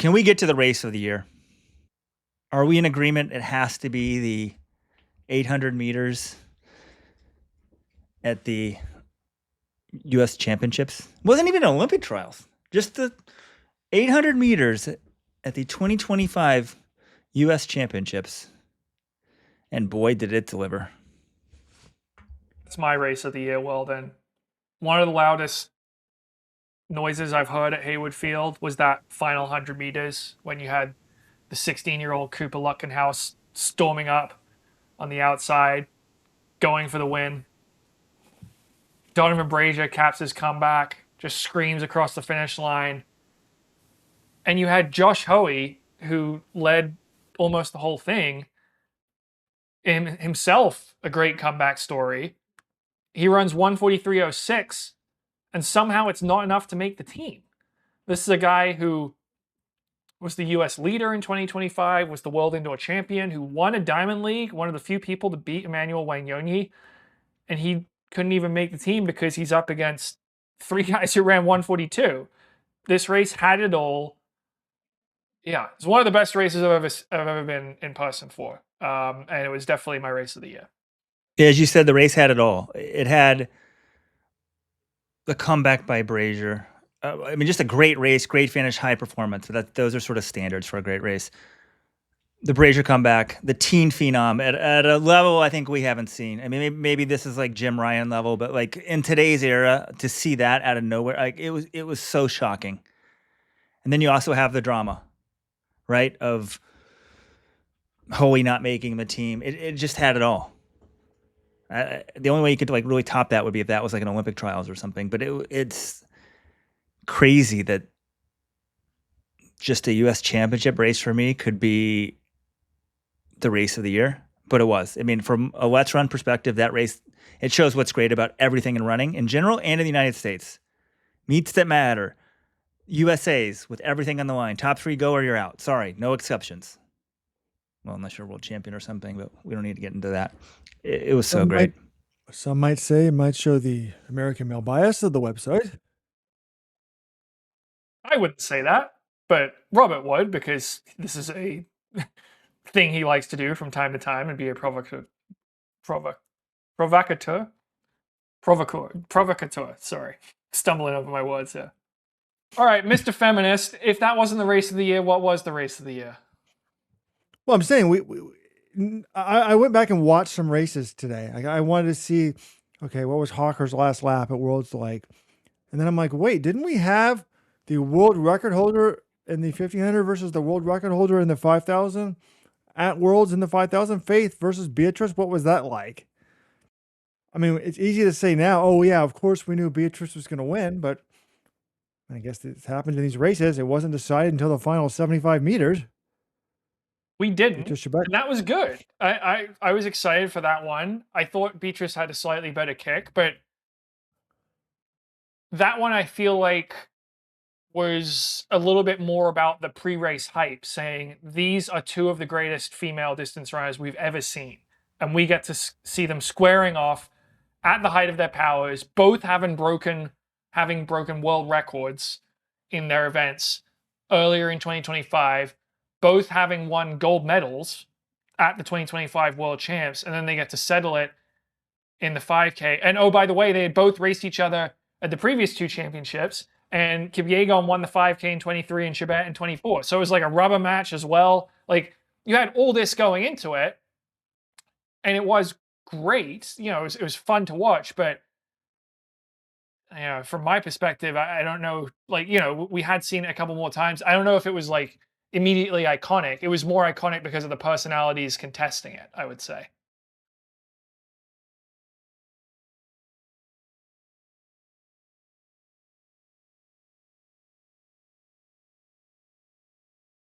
Can we get to the race of the year? Are we in agreement it has to be the 800 meters at the U.S. Championships? Wasn't even Olympic trials. Just the 800 meters at the 2025 U.S. Championships. And boy, did it deliver. It's my race of the year. Well, then, one of the loudest noises I've heard at Hayward Field was that final 100 meters when you had the 16-year-old Cooper Lutkenhaus storming up on the outside, going for the win. Donavan Brazier caps his comeback, just screams across the finish line. And you had Josh Hoey, who led almost the whole thing, in himself a great comeback story. He runs 1:43.06, and somehow it's not enough to make the team. This is a guy who was the U.S. leader in 2025, was the world indoor champion, who won a Diamond League, one of the few people to beat Emmanuel Wanyonyi, and he couldn't even make the team because he's up against three guys who ran 1:42. This race had it all. Yeah, it's one of the best races I've ever been in person for, and it was definitely my race of the year. As you said, the race had it all. It had the comeback by Brazier. I mean, just a great race, great finish, high performance. Those are sort of standards for a great race. The Brazier comeback, the teen phenom at a level I think we haven't seen. I mean, maybe this is like Jim Ryan level, but like in today's era, to see that out of nowhere, like it was so shocking. And then you also have the drama, right, of Hoey not making the team. It just had it all. The only way you could like really top that would be if that was like an Olympic trials or something. But it's crazy that just a U.S. championship race for me could be the race of the year. But it was. I mean, from a Let's Run perspective, that race, it shows what's great about everything in running in general and in the United States. Meets that matter. USA's with everything on the line. Top three go or you're out. Sorry, no exceptions. Well, unless you're a world champion or something, but we don't need to get into that. It was so great. Some might say it might show the American male bias of the website. I wouldn't say that, but Robert would, because this is a thing he likes to do from time to time and be a provocateur. Sorry, stumbling over my words here. All right, Mr. Feminist, if that wasn't the race of the year, what was the race of the year? Well, I'm saying I went back and watched some races today. I wanted to see, okay, what was Hawker's last lap at Worlds like? And then I'm like, wait, didn't we have the world record holder in the 1500 versus the world record holder in the 5000 at Worlds in the 5000? Faith versus Beatrice. What was that like? I mean, it's easy to say now, oh yeah, of course we knew Beatrice was going to win, but I guess it's happened in these races. It wasn't decided until the final 75 meters. We didn't, and that was good. I was excited for that one. I thought Beatrice had a slightly better kick, but that one I feel like was a little bit more about the pre-race hype, saying these are two of the greatest female distance runners we've ever seen, and we get to see them squaring off at the height of their powers, both having broken world records in their events earlier in 2025. Both having won gold medals at the 2025 World Champs, and then they get to settle it in the 5K. And oh, by the way, they had both raced each other at the previous two championships, and Kipyegon won the 5K in 23 and Chibet in 24. So it was like a rubber match as well. Like, you had all this going into it, and it was great. You know, it was fun to watch, but you know, from my perspective, I don't know, like, you know, we had seen it a couple more times. I don't know if it was like immediately iconic. It was more iconic because of the personalities contesting it, I would say.